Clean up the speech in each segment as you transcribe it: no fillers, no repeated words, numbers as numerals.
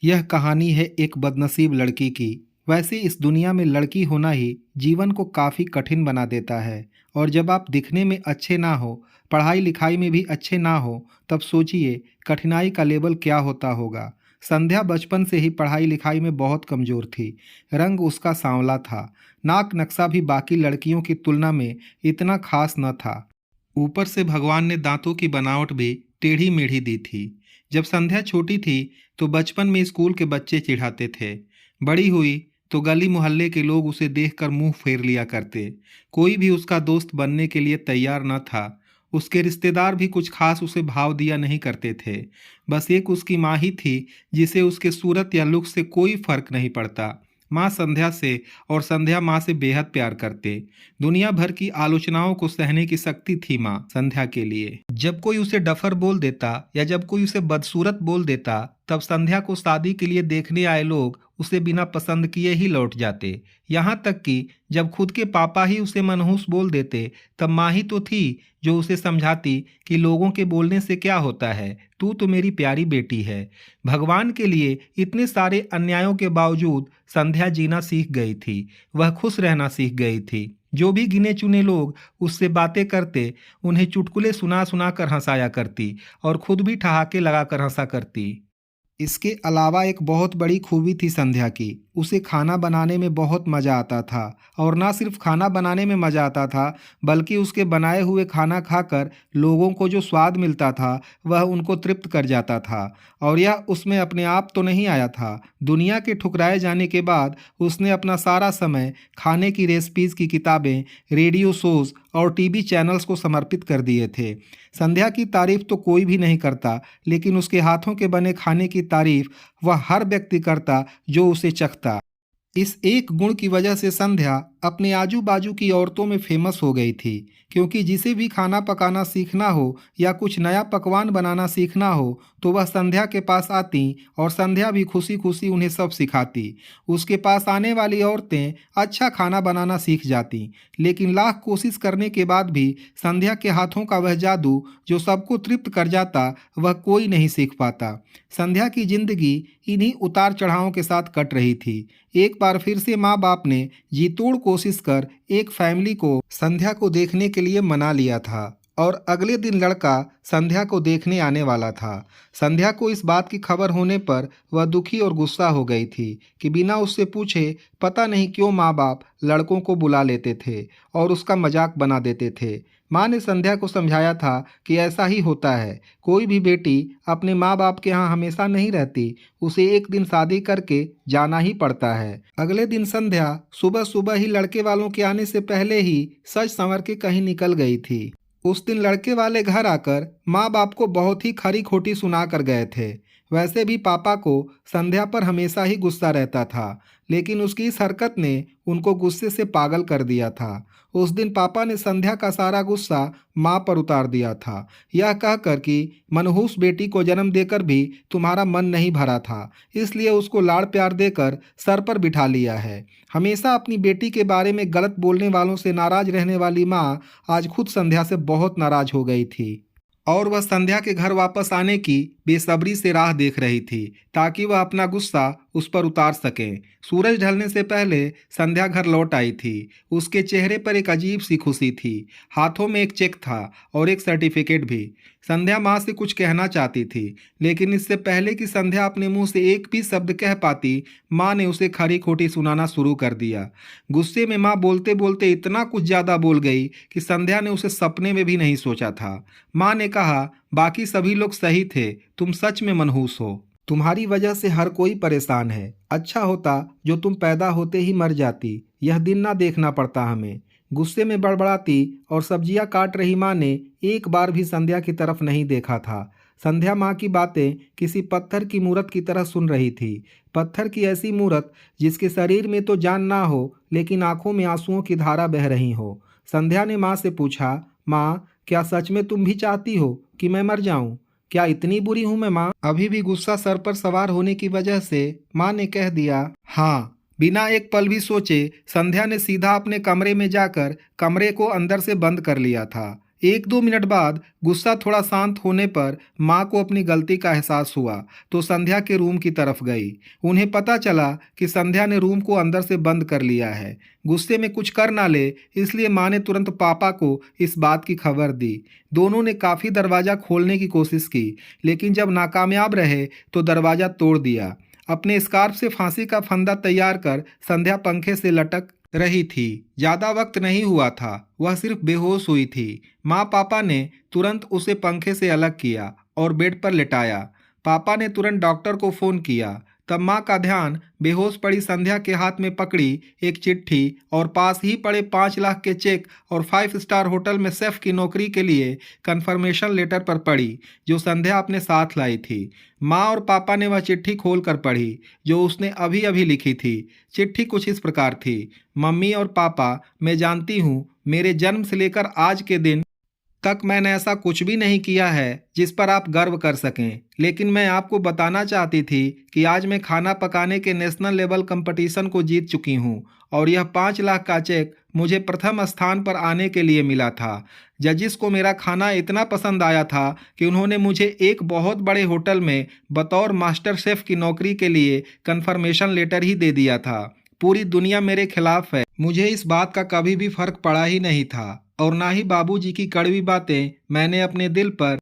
यह कहानी है एक बदनसीब लड़की की। वैसे इस दुनिया में लड़की होना ही जीवन को काफ़ी कठिन बना देता है। और जब आप दिखने में अच्छे ना हो, पढ़ाई लिखाई में भी अच्छे ना हो, तब सोचिए कठिनाई का लेवल क्या होता होगा। संध्या बचपन से ही पढ़ाई लिखाई में बहुत कमज़ोर थी। रंग उसका सांवला था। नाक नक्शा भी बाकी लड़कियों की तुलना में इतना खास न था। ऊपर से भगवान ने दांतों की बनावट भी टेढ़ी मेढ़ी दी थी। जब संध्या छोटी थी तो बचपन में स्कूल के बच्चे चिढ़ाते थे। बड़ी हुई तो गली मोहल्ले के लोग उसे देखकर मुंह फेर लिया करते। कोई भी उसका दोस्त बनने के लिए तैयार न था। उसके रिश्तेदार भी कुछ खास उसे भाव दिया नहीं करते थे। बस एक उसकी माँ ही थी जिसे उसके सूरत या लुक से कोई फर्क नहीं पड़ता। माँ संध्या से और संध्या माँ से बेहद प्यार करते। दुनिया भर की आलोचनाओं को सहने की शक्ति थी माँ संध्या के लिए। जब कोई उसे डफर बोल देता या जब कोई उसे बदसूरत बोल देता, तब संध्या को शादी के लिए देखने आए लोग उसे बिना पसंद किए ही लौट जाते। यहाँ तक कि जब खुद के पापा ही उसे मनहूस बोल देते, तब माँ ही तो थी जो उसे समझाती कि लोगों के बोलने से क्या होता है, तू तो मेरी प्यारी बेटी है। भगवान के लिए इतने सारे अन्यायों के बावजूद संध्या जीना सीख गई थी। वह खुश रहना सीख गई थी। जो भी गिने चुने लोग उससे बातें करते, उन्हें चुटकुले सुना सुना कर हंसाया करती और खुद भी ठहाके लगाकर हंसा करती। इसके अलावा एक बहुत बड़ी खूबी थी संध्या की। उसे खाना बनाने में बहुत मज़ा आता था। और ना सिर्फ खाना बनाने में मज़ा आता था, बल्कि उसके बनाए हुए खाना खाकर लोगों को जो स्वाद मिलता था वह उनको तृप्त कर जाता था। और यह उसमें अपने आप तो नहीं आया था। दुनिया के ठुकराए जाने के बाद उसने अपना सारा समय खाने की रेसिपीज़ की किताबें, रेडियो शोज़ और टीवी चैनल्स को समर्पित कर दिए थे। संध्या की तारीफ तो कोई भी नहीं करता, लेकिन उसके हाथों के बने खाने की तारीफ वह हर व्यक्ति करता जो उसे चखता। इस एक गुण की वजह से संध्या अपने आजू बाजू की औरतों में फेमस हो गई थी। क्योंकि जिसे भी खाना पकाना सीखना हो या कुछ नया पकवान बनाना सीखना हो, तो वह संध्या के पास आती और संध्या भी खुशी खुशी उन्हें सब सिखाती। उसके पास आने वाली औरतें अच्छा खाना बनाना सीख जाती। लेकिन लाख कोशिश करने के बाद भी संध्या के हाथों का वह जादू जो सबको तृप्त कर जाता, वह कोई नहीं सीख पाता। संध्या की जिंदगी इन्हीं उतार चढ़ावों के साथ कट रही थी। एक बार फिर से माँ बाप ने जी तोड़ कोशिश कर एक फैमिली को संध्या को देखने के लिए मना लिया था। और अगले दिन लड़का संध्या को देखने आने वाला था। संध्या को इस बात की खबर होने पर वह दुखी और गुस्सा हो गई थी कि बिना उससे पूछे पता नहीं क्यों माँ बाप लड़कों को बुला लेते थे और उसका मजाक बना देते थे। माँ ने संध्या को समझाया था कि ऐसा ही होता है। कोई भी बेटी अपने माँ बाप के यहाँ हमेशा नहीं रहती। उसे एक दिन शादी करके जाना ही पड़ता है। अगले दिन संध्या सुबह सुबह ही लड़के वालों के आने से पहले ही सज संवर के कहीं निकल गई थी। उस दिन लड़के वाले घर आकर माँ बाप को बहुत ही खरी खोटी सुना कर गए थे। वैसे भी पापा को संध्या पर हमेशा ही गुस्सा रहता था, लेकिन उसकी इस हरकत ने उनको गुस्से से पागल कर दिया था। उस दिन पापा ने संध्या का सारा गुस्सा माँ पर उतार दिया था, यह कहकर कि मनहूस बेटी को जन्म देकर भी तुम्हारा मन नहीं भरा था, इसलिए उसको लाड़ प्यार देकर सर पर बिठा लिया है। हमेशा अपनी बेटी के बारे में गलत बोलने वालों से नाराज रहने वाली माँ आज खुद संध्या से बहुत नाराज हो गई थी। और वह संध्या के घर वापस आने की बेसब्री से राह देख रही थी, ताकि वह अपना गुस्सा उस पर उतार सके। सूरज ढलने से पहले संध्या घर लौट आई थी। उसके चेहरे पर एक अजीब सी खुशी थी। हाथों में एक चेक था और एक सर्टिफिकेट भी। संध्या माँ से कुछ कहना चाहती थी, लेकिन इससे पहले कि संध्या अपने मुंह से एक भी शब्द कह पाती, माँ ने उसे खरी खोटी सुनाना शुरू कर दिया। गुस्से में माँ बोलते बोलते इतना कुछ ज़्यादा बोल गई कि संध्या ने उसे सपने में भी नहीं सोचा था। माँ ने कहा, बाकी सभी लोग सही थे, तुम सच में मनहूस हो। तुम्हारी वजह से हर कोई परेशान है। अच्छा होता जो तुम पैदा होते ही मर जाती, यह दिन ना देखना पड़ता हमें। गुस्से में बड़बड़ाती और सब्जियां काट रही माँ ने एक बार भी संध्या की तरफ नहीं देखा था। संध्या माँ की बातें किसी पत्थर की मूरत की तरह सुन रही थी। पत्थर की ऐसी मूरत जिसके शरीर में तो जान ना हो, लेकिन आंखों में आंसुओं की धारा बह रही हो। संध्या ने माँ से पूछा, माँ क्या सच में तुम भी चाहती हो कि मैं मर जाऊं? क्या इतनी बुरी हूं मैं माँ? अभी भी गुस्सा सर पर सवार होने की वजह से माँ ने कह दिया, हाँ। बिना एक पल भी सोचे संध्या ने सीधा अपने कमरे में जाकर कमरे को अंदर से बंद कर लिया था। 1-2 मिनट बाद गुस्सा थोड़ा शांत होने पर माँ को अपनी गलती का एहसास हुआ तो संध्या के रूम की तरफ गई। उन्हें पता चला कि संध्या ने रूम को अंदर से बंद कर लिया है। गुस्से में कुछ कर ना ले इसलिए माँ ने तुरंत पापा को इस बात की खबर दी। दोनों ने काफ़ी दरवाज़ा खोलने की कोशिश की लेकिन जब नाकामयाब रहे तो दरवाज़ा तोड़ दिया। अपने स्कार्फ से फांसी का फंदा तैयार कर संध्या पंखे से लटक रही थी। ज्यादा वक्त नहीं हुआ था, वह सिर्फ बेहोश हुई थी। माँ पापा ने तुरंत उसे पंखे से अलग किया और बेड पर लेटाया। पापा ने तुरंत डॉक्टर को फोन किया। तब माँ का ध्यान बेहोश पड़ी संध्या के हाथ में पकड़ी एक चिट्ठी और पास ही पड़े 5 लाख के चेक और 5 स्टार होटल में शेफ की नौकरी के लिए कंफर्मेशन लेटर पर पड़ी जो संध्या अपने साथ लाई थी। माँ और पापा ने वह चिट्ठी खोलकर पढ़ी जो उसने अभी अभी लिखी थी। चिट्ठी कुछ इस प्रकार थी। मम्मी और पापा, मैं जानती हूँ मेरे जन्म से लेकर आज के दिन तक मैंने ऐसा कुछ भी नहीं किया है जिस पर आप गर्व कर सकें, लेकिन मैं आपको बताना चाहती थी कि आज मैं खाना पकाने के नेशनल लेवल कंपटीशन को जीत चुकी हूं और यह 5 लाख का चेक मुझे प्रथम स्थान पर आने के लिए मिला था। जजिस को मेरा खाना इतना पसंद आया था कि उन्होंने मुझे एक बहुत बड़े होटल में बतौर मास्टर शेफ की नौकरी के लिए कन्फर्मेशन लेटर ही दे दिया था। पूरी दुनिया मेरे खिलाफ है, मुझे इस बात का कभी भी फर्क पड़ा ही नहीं था और ना ही बाबूजी की कड़वी बातें मैंने अपने दिल पर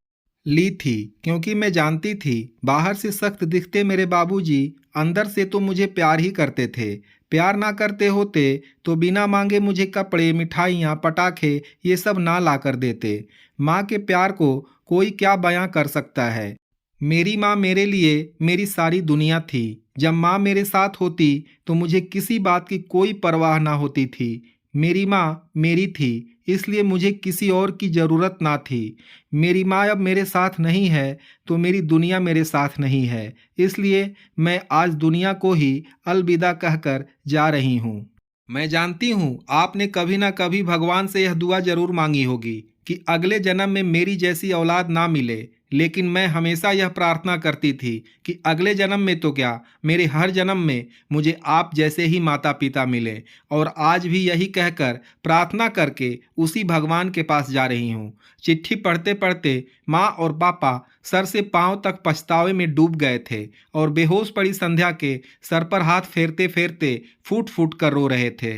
ली थी, क्योंकि मैं जानती थी बाहर से सख्त दिखते मेरे बाबूजी अंदर से तो मुझे प्यार ही करते थे। प्यार ना करते होते तो बिना मांगे मुझे कपड़े, मिठाइयाँ, पटाखे ये सब ना ला कर देते। माँ के प्यार को कोई क्या बयां कर सकता है। मेरी माँ मेरे लिए मेरी सारी दुनिया थी। जब माँ मेरे साथ होती तो मुझे किसी बात की कोई परवाह ना होती थी। मेरी माँ मेरी थी इसलिए मुझे किसी और की ज़रूरत ना थी। मेरी माँ अब मेरे साथ नहीं है तो मेरी दुनिया मेरे साथ नहीं है, इसलिए मैं आज दुनिया को ही अलविदा कहकर जा रही हूँ। मैं जानती हूँ आपने कभी ना कभी भगवान से यह दुआ जरूर मांगी होगी कि अगले जन्म में मेरी जैसी औलाद ना मिले, लेकिन मैं हमेशा यह प्रार्थना करती थी कि अगले जन्म में तो क्या, मेरे हर जन्म में मुझे आप जैसे ही माता पिता मिले। और आज भी यही कहकर प्रार्थना करके उसी भगवान के पास जा रही हूँ। चिट्ठी पढ़ते पढ़ते माँ और पापा सर से पांव तक पछतावे में डूब गए थे और बेहोश पड़ी संध्या के सर पर हाथ फेरते फेरते फूट फूट कर रो रहे थे।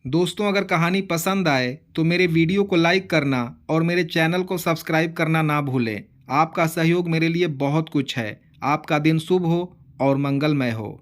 दोस्तों, अगर कहानी पसंद आए तो मेरे वीडियो को लाइक करना और मेरे चैनल को सब्सक्राइब करना ना भूलें। आपका सहयोग मेरे लिए बहुत कुछ है। आपका दिन शुभ हो और मंगलमय हो।